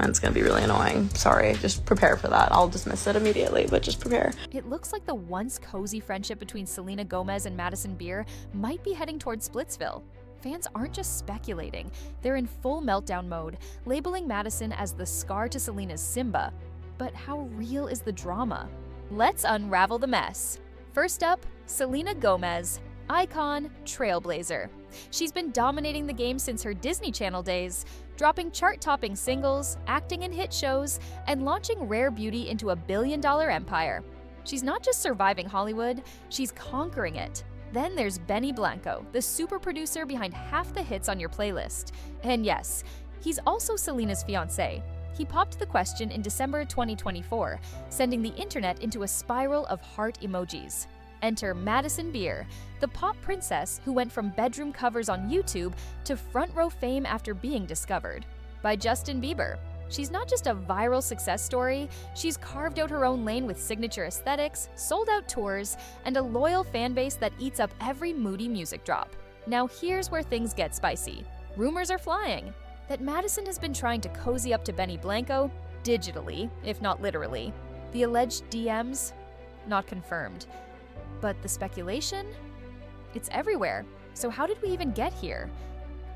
and it's gonna be really annoying. Sorry, just prepare for that. I'll dismiss it immediately, but just prepare. It looks like the once cozy friendship between Selena Gomez and Madison Beer might be heading towards Splitsville. Fans aren't just speculating, they're in full meltdown mode, labeling Madison as the scar to Selena's Simba. But how real is the drama? Let's unravel the mess. First up, Selena Gomez, icon, trailblazer. She's been dominating the game since her Disney Channel days, dropping chart-topping singles, acting in hit shows, and launching Rare Beauty into a billion-dollar empire. She's not just surviving Hollywood, she's conquering it. Then there's Benny Blanco, the super producer behind half the hits on your playlist. And yes, he's also Selena's fiancé. He popped the question in December 2024, sending the internet into a spiral of heart emojis. Enter Madison Beer, the pop princess who went from bedroom covers on YouTube to front row fame after being discovered by Justin Bieber. She's not just a viral success story, she's carved out her own lane with signature aesthetics, sold-out tours, and a loyal fan base that eats up every moody music drop. Now here's where things get spicy. Rumors are flying that Madison has been trying to cozy up to Benny Blanco, digitally, if not literally. The alleged DMs? Not confirmed. But the speculation? It's everywhere. So how did we even get here?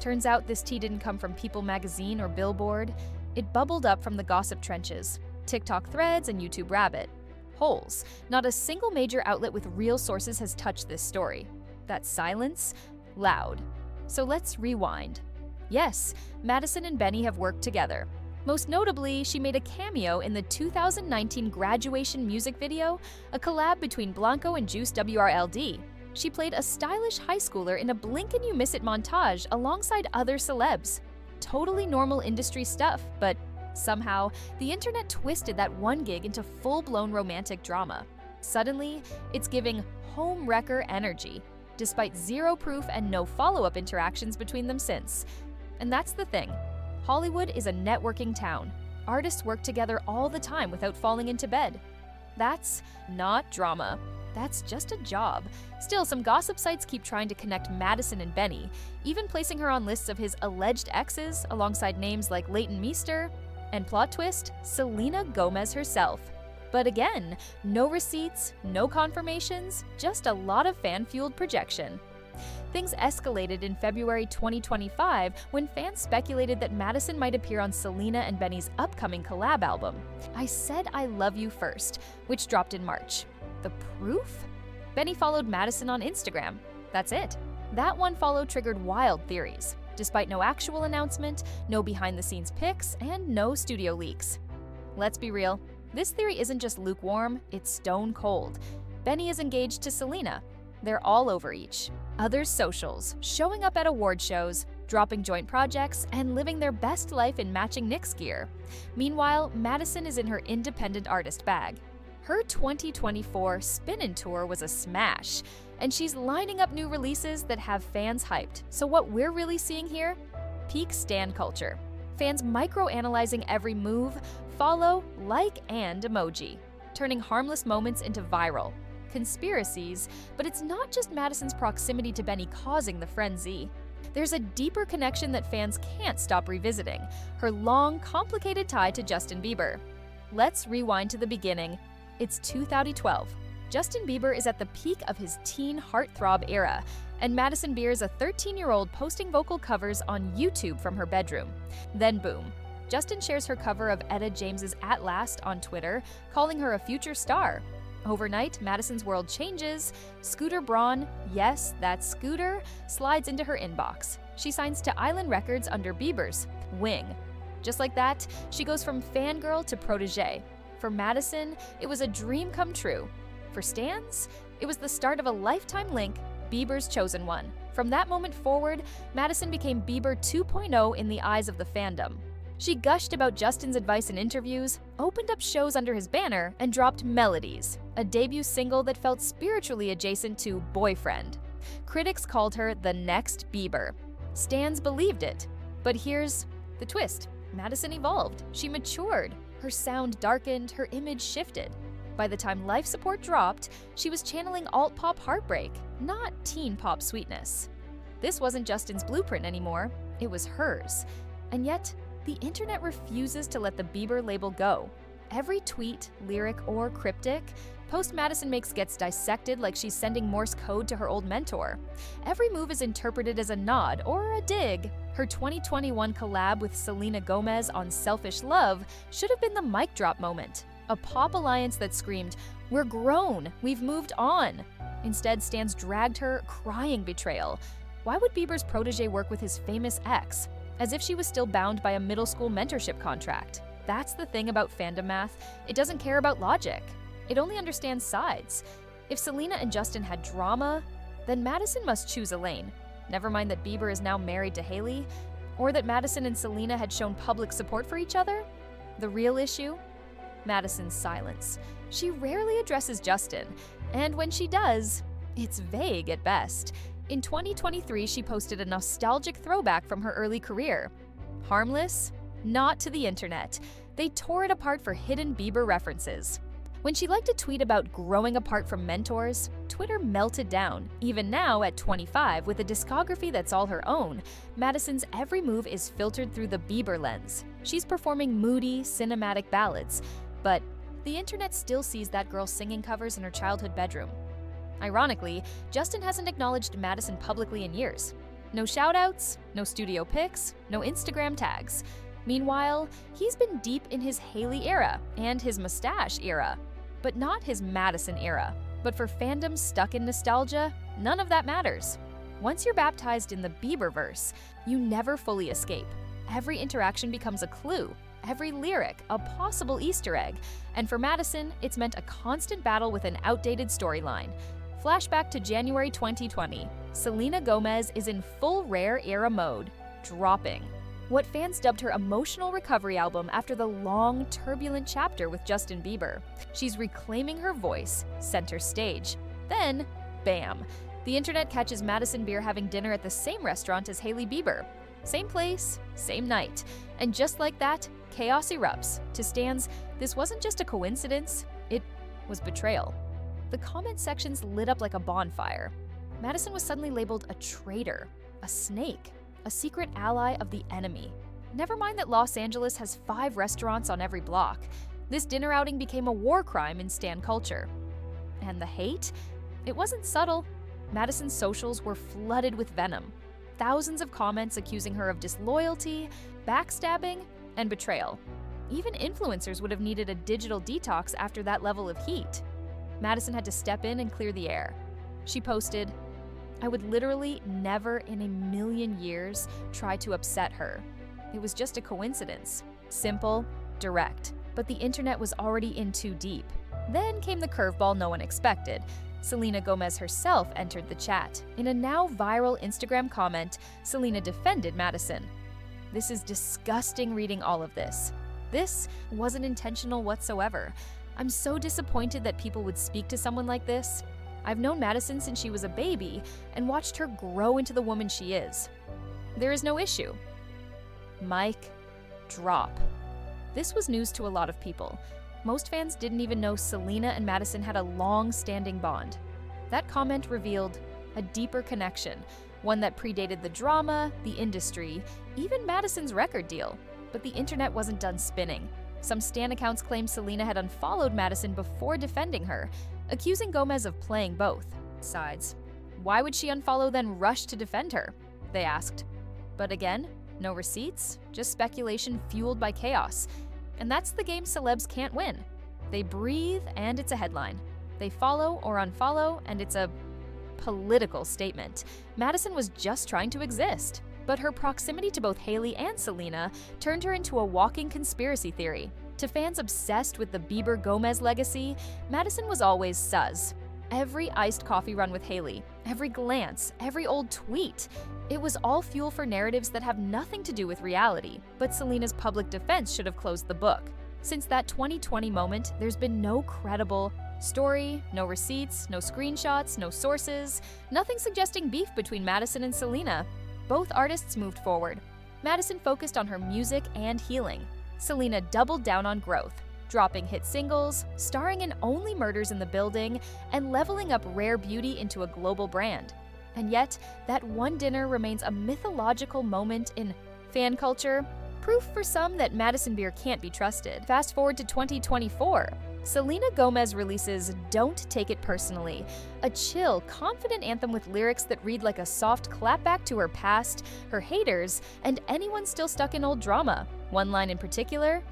Turns out this tea didn't come from People magazine or Billboard. It bubbled up from the gossip trenches, TikTok threads and YouTube rabbit holes. Not a single major outlet with real sources has touched this story. That silence? Loud. So let's rewind. Yes, Madison and Benny have worked together. Most notably, she made a cameo in the 2019 graduation music video, a collab between Blanco and Juice WRLD. She played a stylish high schooler in a blink and you miss it montage alongside other celebs. Totally normal industry stuff, but somehow the internet twisted that one gig into full-blown romantic drama. Suddenly, it's giving home wrecker energy, despite zero proof and no follow-up interactions between them since. And that's the thing. Hollywood is a networking town. Artists work together all the time without falling into bed. That's not drama. That's just a job. Still, some gossip sites keep trying to connect Madison and Benny, even placing her on lists of his alleged exes alongside names like Leighton Meester and, plot twist, Selena Gomez herself. But again, no receipts, no confirmations, just a lot of fan-fueled projection. Things escalated in February 2025 when fans speculated that Madison might appear on Selena and Benny's upcoming collab album, I Said I Love You First, which dropped in March. The proof? Benny followed Madison on Instagram. That's it. That one follow triggered wild theories, despite no actual announcement, no behind-the-scenes pics, and no studio leaks. Let's be real, this theory isn't just lukewarm, it's stone cold. Benny is engaged to Selena. They're all over each other's socials, showing up at award shows, dropping joint projects, and living their best life in matching Knicks gear. Meanwhile, Madison is in her independent artist bag. Her 2024 Spinnin' Tour was a smash, and she's lining up new releases that have fans hyped. So what we're really seeing here? Peak stan culture. Fans micro-analyzing every move, follow, like, and emoji, turning harmless moments into viral conspiracies. But it's not just Madison's proximity to Benny causing the frenzy. There's a deeper connection that fans can't stop revisiting, her long, complicated tie to Justin Bieber. Let's rewind to the beginning. It's 2012. Justin Bieber is at the peak of his teen heartthrob era, and Madison Beer is a 13-year-old posting vocal covers on YouTube from her bedroom. Then boom, Justin shares her cover of Etta James's At Last on Twitter, calling her a future star. Overnight, Madison's world changes. Scooter Braun, yes, that's Scooter, slides into her inbox. She signs to Island Records under Bieber's wing. Just like that, she goes from fangirl to protege. For Madison, it was a dream come true. For stans, it was the start of a lifetime link, Bieber's chosen one. From that moment forward, Madison became Bieber 2.0 in the eyes of the fandom. She gushed about Justin's advice in interviews, opened up shows under his banner, and dropped Melodies, a debut single that felt spiritually adjacent to Boyfriend. Critics called her the next Bieber. Stans believed it. But here's the twist. Madison evolved. She matured. Her sound darkened, her image shifted. By the time Life Support dropped, she was channeling alt-pop heartbreak, not teen pop sweetness. This wasn't Justin's blueprint anymore, it was hers. And yet, the internet refuses to let the Bieber label go. Every tweet, lyric, or cryptic post Madison makes gets dissected like she's sending Morse code to her old mentor. Every move is interpreted as a nod or a dig. Her 2021 collab with Selena Gomez on Selfish Love should have been the mic drop moment. A pop alliance that screamed, "We're grown, we've moved on." Instead, stans dragged her, crying betrayal. Why would Bieber's protege work with his famous ex? As if she was still bound by a middle school mentorship contract. That's the thing about fandom math. It doesn't care about logic. It only understands sides. If Selena and Justin had drama, then Madison must choose a lane. Never mind that Bieber is now married to Hailey, or that Madison and Selena had shown public support for each other. The real issue? Madison's silence. She rarely addresses Justin, and when she does, it's vague at best. In 2023, she posted a nostalgic throwback from her early career. Harmless? Not to the internet. They tore it apart for hidden Bieber references. When she liked to tweet about growing apart from mentors, Twitter melted down. Even now, at 25, with a discography that's all her own, Madison's every move is filtered through the Bieber lens. She's performing moody, cinematic ballads, but the internet still sees that girl singing covers in her childhood bedroom. Ironically, Justin hasn't acknowledged Madison publicly in years. No shoutouts, no studio pics, no Instagram tags. Meanwhile, he's been deep in his Hailey era and his mustache era, but not his Madison era. But for fandoms stuck in nostalgia, none of that matters. Once you're baptized in the Bieberverse, you never fully escape. Every interaction becomes a clue, every lyric a possible Easter egg, and for Madison, it's meant a constant battle with an outdated storyline. Flashback to January 2020. Selena Gomez is in full Rare era mode, dropping. What fans dubbed her emotional recovery album after the long, turbulent chapter with Justin Bieber. She's reclaiming her voice, center stage. Then, bam! The internet catches Madison Beer having dinner at the same restaurant as Hailey Bieber. Same place, same night. And just like that, chaos erupts. To stans, this wasn't just a coincidence, it was betrayal. The comment sections lit up like a bonfire. Madison was suddenly labeled a traitor, a snake, a secret ally of the enemy. Never mind that Los Angeles has 5 restaurants on every block. This dinner outing became a war crime in stan culture. And the hate? It wasn't subtle. Madison's socials were flooded with venom. Thousands of comments accusing her of disloyalty, backstabbing, and betrayal. Even influencers would have needed a digital detox after that level of heat. Madison had to step in and clear the air. She posted, "I would literally never in a million years try to upset her. It was just a coincidence. Simple, direct." But the internet was already in too deep. Then came the curveball no one expected. Selena Gomez herself entered the chat. In a now viral Instagram comment, Selena defended Madison. "This is disgusting reading all of this. This wasn't intentional whatsoever. I'm so disappointed that people would speak to someone like this. I've known Madison since she was a baby and watched her grow into the woman she is. There is no issue." Mic drop. This was news to a lot of people. Most fans didn't even know Selena and Madison had a long-standing bond. That comment revealed a deeper connection, one that predated the drama, the industry, even Madison's record deal. But the internet wasn't done spinning. Some stan accounts claimed Selena had unfollowed Madison before defending her, accusing Gomez of playing both sides. Why would she unfollow then rush to defend her? They asked. But again, no receipts, just speculation fueled by chaos. And that's the game celebs can't win. They breathe and it's a headline. They follow or unfollow and it's a political statement. Madison was just trying to exist. But her proximity to both Hailey and Selena turned her into a walking conspiracy theory. To fans obsessed with the Bieber-Gomez legacy, Madison was always sus. Every iced coffee run with Hailey, every glance, every old tweet. It was all fuel for narratives that have nothing to do with reality. But Selena's public defense should have closed the book. Since that 2020 moment, there's been no credible story, no receipts, no screenshots, no sources, nothing suggesting beef between Madison and Selena. Both artists moved forward. Madison focused on her music and healing. Selena doubled down on growth, dropping hit singles, starring in Only Murders in the Building, and leveling up Rare Beauty into a global brand. And yet, that one dinner remains a mythological moment in fan culture, Proof for some that Madison Beer can't be trusted. Fast forward to 2024. Selena Gomez releases Don't Take It Personally, a chill, confident anthem with lyrics that read like a soft clapback to her past, her haters, and anyone still stuck in old drama. One line in particular,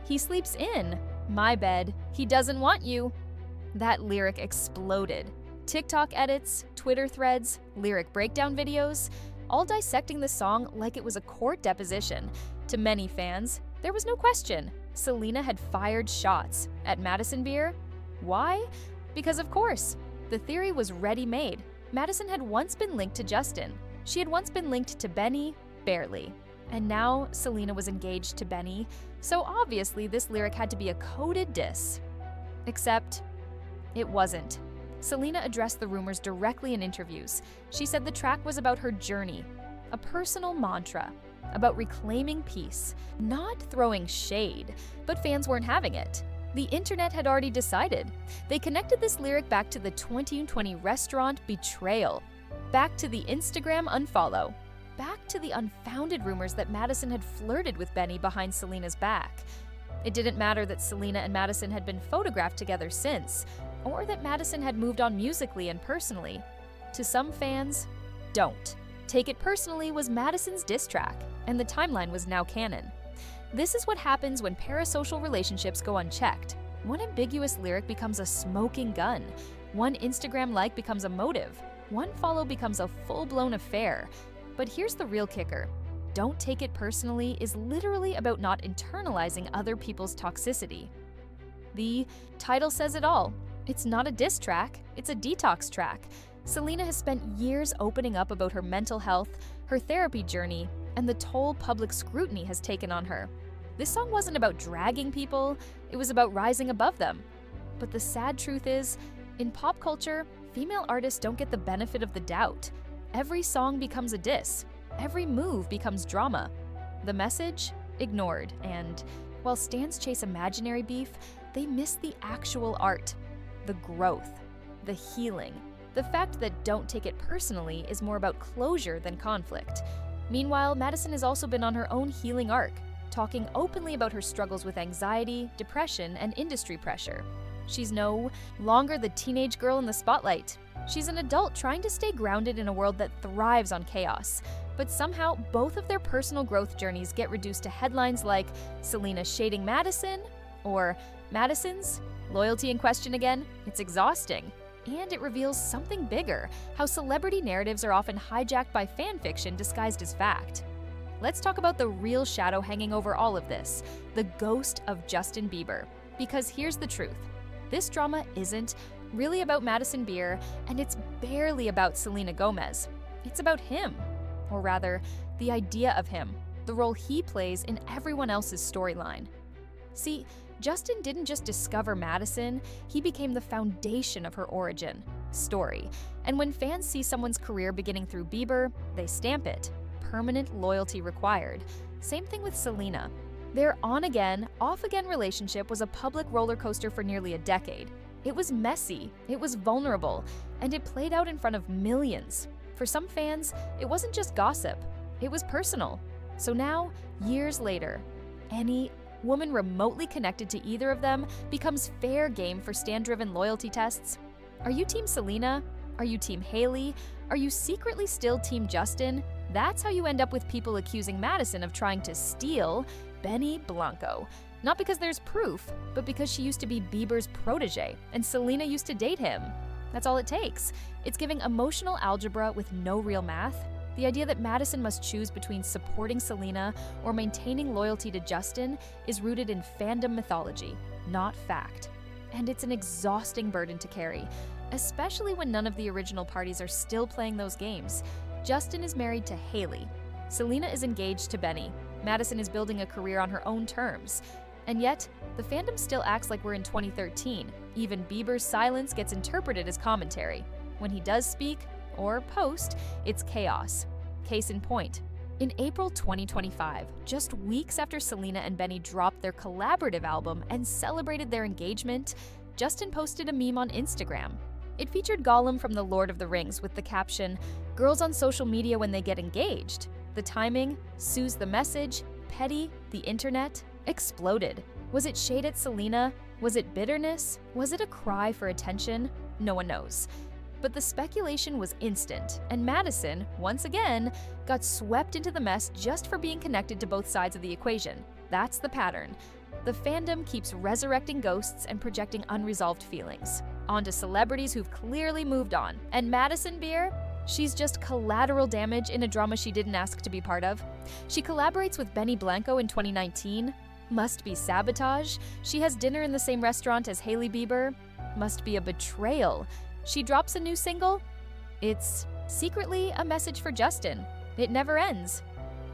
"He sleeps in my bed, he doesn't want you." That lyric exploded. TikTok edits, Twitter threads, lyric breakdown videos, all dissecting the song like it was a court deposition. To many fans, there was no question. Selena had fired shots at Madison Beer. Why? Because of course, the theory was ready-made. Madison had once been linked to Justin. She had once been linked to Benny, barely. And now Selena was engaged to Benny, so obviously this lyric had to be a coded diss. Except, it wasn't. Selena addressed the rumors directly in interviews. She said the track was about her journey, a personal mantra, about reclaiming peace, not throwing shade, but fans weren't having it. The internet had already decided. They connected this lyric back to the 2020 restaurant Betrayal, back to the Instagram unfollow, back to the unfounded rumors that Madison had flirted with Benny behind Selena's back. It didn't matter that Selena and Madison had been photographed together since, or that Madison had moved on musically and personally. To some fans, Don't Take It Personally was Madison's diss track, and the timeline was now canon. This is what happens when parasocial relationships go unchecked. One ambiguous lyric becomes a smoking gun. One Instagram like becomes a motive. One follow becomes a full-blown affair. But here's the real kicker. Don't Take It Personally is literally about not internalizing other people's toxicity. The title says it all. It's not a diss track, it's a detox track. Selena has spent years opening up about her mental health, her therapy journey, and the toll public scrutiny has taken on her. This song wasn't about dragging people, it was about rising above them. But the sad truth is, in pop culture, female artists don't get the benefit of the doubt. Every song becomes a diss. Every move becomes drama. The message? Ignored. And while stans chase imaginary beef, they miss the actual art, the growth, the healing. The fact that Don't Take It Personally is more about closure than conflict. Meanwhile, Madison has also been on her own healing arc, talking openly about her struggles with anxiety, depression, and industry pressure. She's no longer the teenage girl in the spotlight. She's an adult trying to stay grounded in a world that thrives on chaos. But somehow, both of their personal growth journeys get reduced to headlines like Selena shading Madison or Madison's loyalty in question again. It's exhausting. And it reveals something bigger, how celebrity narratives are often hijacked by fan fiction disguised as fact. Let's talk about the real shadow hanging over all of this, the ghost of Justin Bieber. Because here's the truth. This drama isn't really about Madison Beer, and it's barely about Selena Gomez. It's about him. Or rather, the idea of him, the role he plays in everyone else's storyline. See, Justin didn't just discover Madison, he became the foundation of her origin story. And when fans see someone's career beginning through Bieber, they stamp it. Permanent loyalty required. Same thing with Selena. Their on-again, off-again relationship was a public roller coaster for nearly a decade. It was messy, it was vulnerable, and it played out in front of millions. For some fans, it wasn't just gossip, it was personal. So now, years later, any woman remotely connected to either of them becomes fair game for stan-driven loyalty tests. Are you Team Selena? Are you Team Haley? Are you secretly still Team Justin? That's how you end up with people accusing Madison of trying to steal Benny Blanco. Not because there's proof, but because she used to be Bieber's protege, and Selena used to date him. That's all it takes. It's giving emotional algebra with no real math. The idea that Madison must choose between supporting Selena or maintaining loyalty to Justin is rooted in fandom mythology, not fact. And it's an exhausting burden to carry, especially when none of the original parties are still playing those games. Justin is married to Haley. Selena is engaged to Benny. Madison is building a career on her own terms. And yet, the fandom still acts like we're in 2013. Even Bieber's silence gets interpreted as commentary. When he does speak, or post, it's chaos. Case in point. In April 2025, just weeks after Selena and Benny dropped their collaborative album and celebrated their engagement, Justin posted a meme on Instagram. It featured Gollum from The Lord of the Rings with the caption, "Girls on social media when they get engaged." The timing, Sue's the message, petty, the internet exploded. Was it shade at Selena? Was it bitterness? Was it a cry for attention? No one knows. But the speculation was instant, and Madison, once again, got swept into the mess just for being connected to both sides of the equation. That's the pattern. The fandom keeps resurrecting ghosts and projecting unresolved feelings onto celebrities who've clearly moved on. And Madison Beer? She's just collateral damage in a drama she didn't ask to be part of. She collaborates with Benny Blanco in 2019. Must be sabotage. She has dinner in the same restaurant as Hailey Bieber. Must be a betrayal. She drops a new single. It's secretly a message for Justin. It never ends.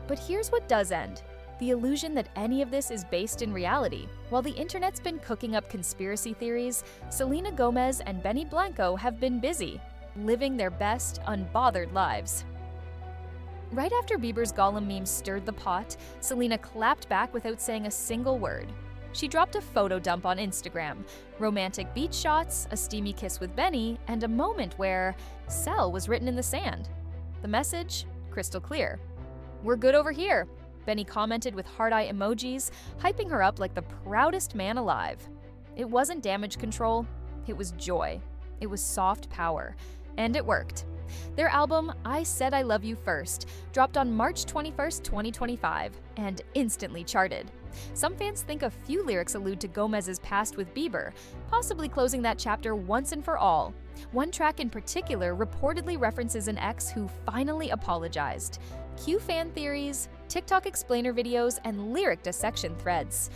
But here's what does end. The illusion that any of this is based in reality. While the internet's been cooking up conspiracy theories, Selena Gomez and Benny Blanco have been busy, living their best, unbothered lives. Right after Bieber's Gollum meme stirred the pot, Selena clapped back without saying a single word. She dropped a photo dump on Instagram, romantic beach shots, a steamy kiss with Benny, and a moment where "Sell" was written in the sand. The message? Crystal clear. "We're good over here," Benny commented with heart eye emojis, hyping her up like the proudest man alive. It wasn't damage control, it was joy. It was soft power. And it worked. Their album, I Said I Love You First, dropped on March 21st, 2025, and instantly charted. Some fans think a few lyrics allude to Gomez's past with Bieber, possibly closing that chapter once and for all. One track in particular reportedly references an ex who finally apologized. Cue fan theories, TikTok explainer videos, and lyric dissection threads.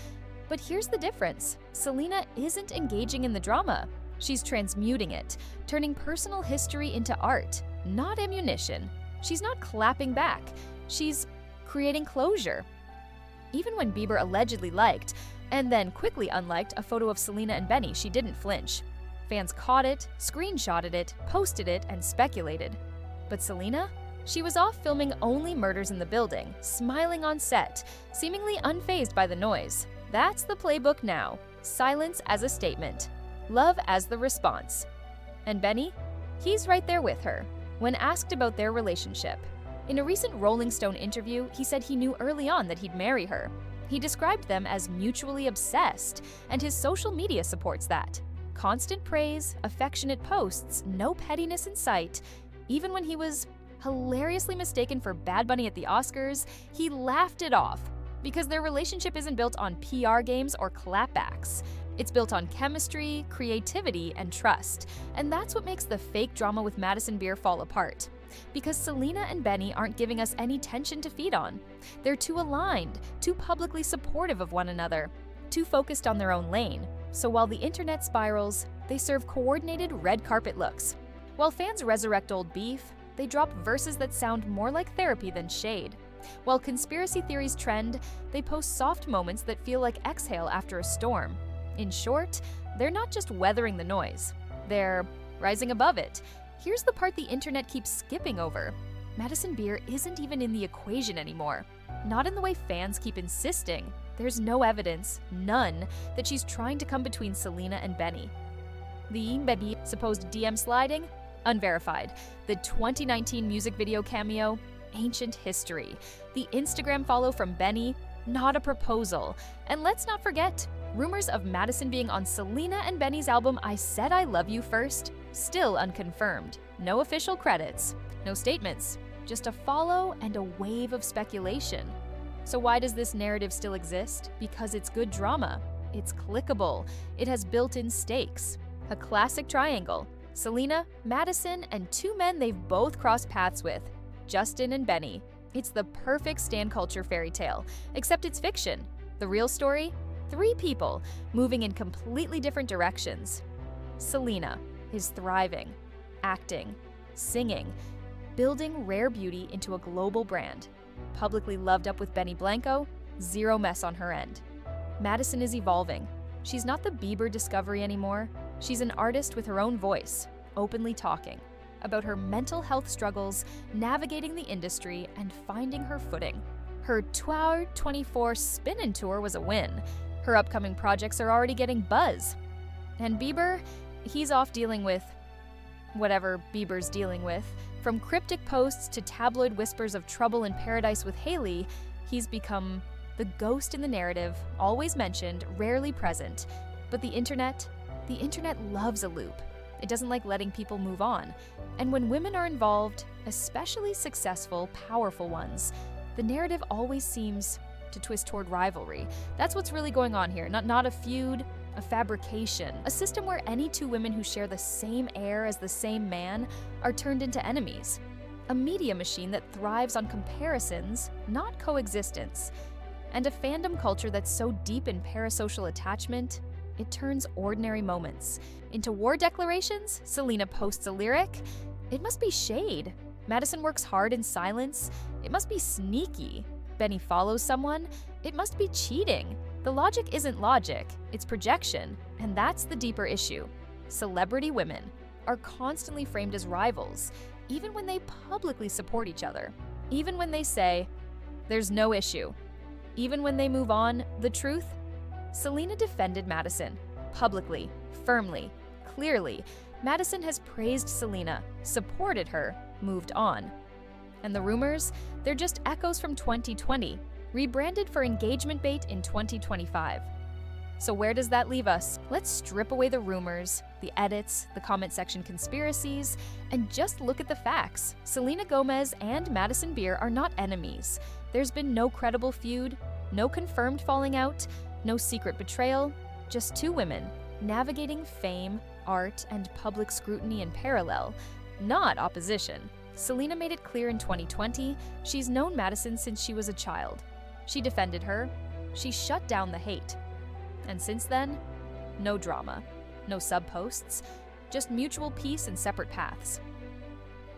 But here's the difference. Selena isn't engaging in the drama. She's transmuting it, turning personal history into art, not ammunition. She's not clapping back. She's creating closure. Even when Bieber allegedly liked, and then quickly unliked, a photo of Selena and Benny, she didn't flinch. Fans caught it, screenshotted it, posted it, and speculated. But Selena? She was off filming Only Murders in the Building, smiling on set, seemingly unfazed by the noise. That's the playbook now. Silence as a statement. Love as the response. And Benny? He's right there with her. When asked about their relationship, in a recent Rolling Stone interview, he said he knew early on that he'd marry her. He described them as mutually obsessed, and his social media supports that. Constant praise, affectionate posts, no pettiness in sight. Even when he was hilariously mistaken for Bad Bunny at the Oscars, he laughed it off, because their relationship isn't built on PR games or clapbacks. It's built on chemistry, creativity, and trust. And that's what makes the fake drama with Madison Beer fall apart. Because Selena and Benny aren't giving us any tension to feed on. They're too aligned, too publicly supportive of one another, too focused on their own lane. So while the internet spirals, they serve coordinated red carpet looks. While fans resurrect old beef, they drop verses that sound more like therapy than shade. While conspiracy theories trend, they post soft moments that feel like exhale after a storm. In short, they're not just weathering the noise, they're rising above it. Here's the part the internet keeps skipping over. Madison Beer isn't even in the equation anymore. Not in the way fans keep insisting. There's no evidence, none, that she's trying to come between Selena and Benny. The baby supposed DM sliding? Unverified. The 2019 music video cameo? Ancient history. The Instagram follow from Benny? Not a proposal. And let's not forget, rumors of Madison being on Selena and Benny's album I Said I Love You First? Still unconfirmed. No official credits. No statements. Just a follow and a wave of speculation. So why does this narrative still exist? Because it's good drama. It's clickable. It has built-in stakes. A classic triangle. Selena, Madison, and two men they've both crossed paths with, Justin and Benny. It's the perfect stan culture fairy tale, except it's fiction. The real story? 3 people moving in completely different directions. Selena is thriving, acting, singing, building rare beauty into a global brand. Publicly loved up with Benny Blanco, zero mess on her end. Madison is evolving. She's not the Bieber discovery anymore. She's an artist with her own voice, openly talking about her mental health struggles, navigating the industry, and finding her footing. Her Tour 24 spin-in tour was a win. Her upcoming projects are already getting buzz. And Bieber, he's off dealing with whatever Bieber's dealing with. From cryptic posts to tabloid whispers of trouble in paradise with Hailey, he's become The ghost in the narrative, always mentioned, rarely present. But the internet loves a loop. It doesn't like letting people move on. And when women are involved, especially successful, powerful ones, the narrative always seems to twist toward rivalry. That's what's really going on here. Not a feud, a fabrication. A system where any two women who share the same air as the same man are turned into enemies. A media machine that thrives on comparisons, not coexistence. And a fandom culture that's so deep in parasocial attachment, it turns ordinary moments into war declarations. Selena posts a lyric. It must be shade. Madison works hard in silence. It must be sneaky. Benny follows someone. It must be cheating. The logic isn't logic, it's projection. And that's the deeper issue. Celebrity women are constantly framed as rivals, even when they publicly support each other. Even when they say, there's no issue. Even when they move on, the truth? Selena defended Madison, publicly, firmly, clearly. Madison has praised Selena, supported her, moved on. And the rumors? They're just echoes from 2020, rebranded for engagement bait in 2025. So where does that leave us? Let's strip away the rumors, the edits, the comment section conspiracies, and just look at the facts. Selena Gomez and Madison Beer are not enemies. There's been no credible feud, no confirmed falling out, no secret betrayal, just two women navigating fame, art, and public scrutiny in parallel, not opposition. Selena made it clear in 2020 she's known Madison since she was a child. She defended her. She shut down the hate. And since then, no drama, no sub-posts, just mutual peace and separate paths.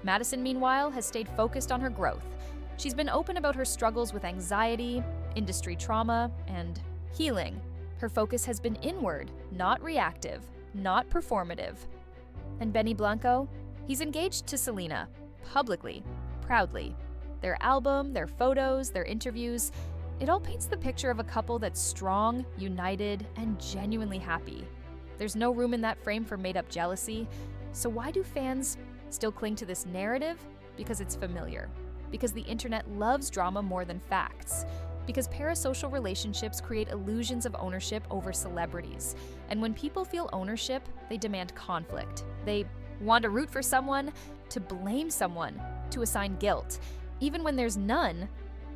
Madison, meanwhile, has stayed focused on her growth. She's been open about her struggles with anxiety, industry trauma, and healing. Her focus has been inward, not reactive, not performative. And Benny Blanco? He's engaged to Selena, publicly, proudly. Their album, their photos, their interviews, it all paints the picture of a couple that's strong, united, and genuinely happy. There's no room in that frame for made-up jealousy. So why do fans still cling to this narrative? Because it's familiar. Because the internet loves drama more than facts. Because parasocial relationships create illusions of ownership over celebrities. And when people feel ownership, they demand conflict. They want to root for someone, to blame someone, to assign guilt, even when there's none.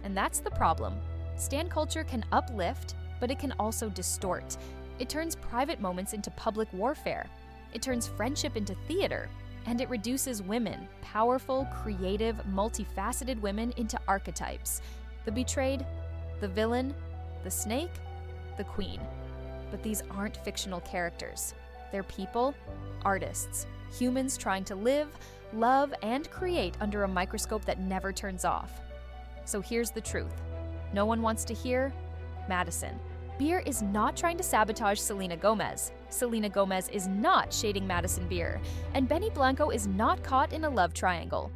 And that's the problem. Stan culture can uplift, but it can also distort. It turns private moments into public warfare. It turns friendship into theater. And it reduces women, powerful, creative, multifaceted women, into archetypes. The betrayed, the villain, the snake, the queen. But these aren't fictional characters. They're people, artists, humans trying to live, love, and create under a microscope that never turns off. So here's the truth. No one wants to hear Madison. Beer is not trying to sabotage Selena Gomez. Selena Gomez is not shading Madison Beer. And Benny Blanco is not caught in a love triangle.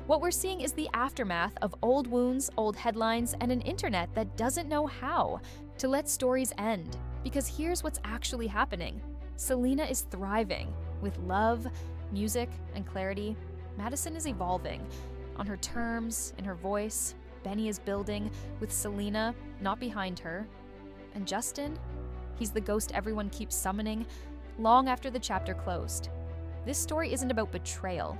What we're seeing is the aftermath of old wounds, old headlines, and an internet that doesn't know how to let stories end. Because here's what's actually happening. Selena is thriving. With love, music, and clarity, Madison is evolving. On her terms, in her voice, Benny is building, with Selena not behind her. And Justin? He's the ghost everyone keeps summoning, long after the chapter closed. This story isn't about betrayal.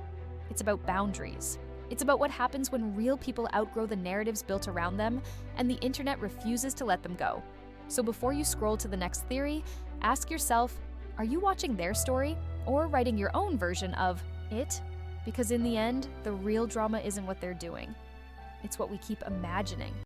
It's about boundaries. It's about what happens when real people outgrow the narratives built around them and the internet refuses to let them go. So before you scroll to the next theory, ask yourself, are you watching their story or writing your own version of it? Because in the end, the real drama isn't what they're doing. It's what we keep imagining.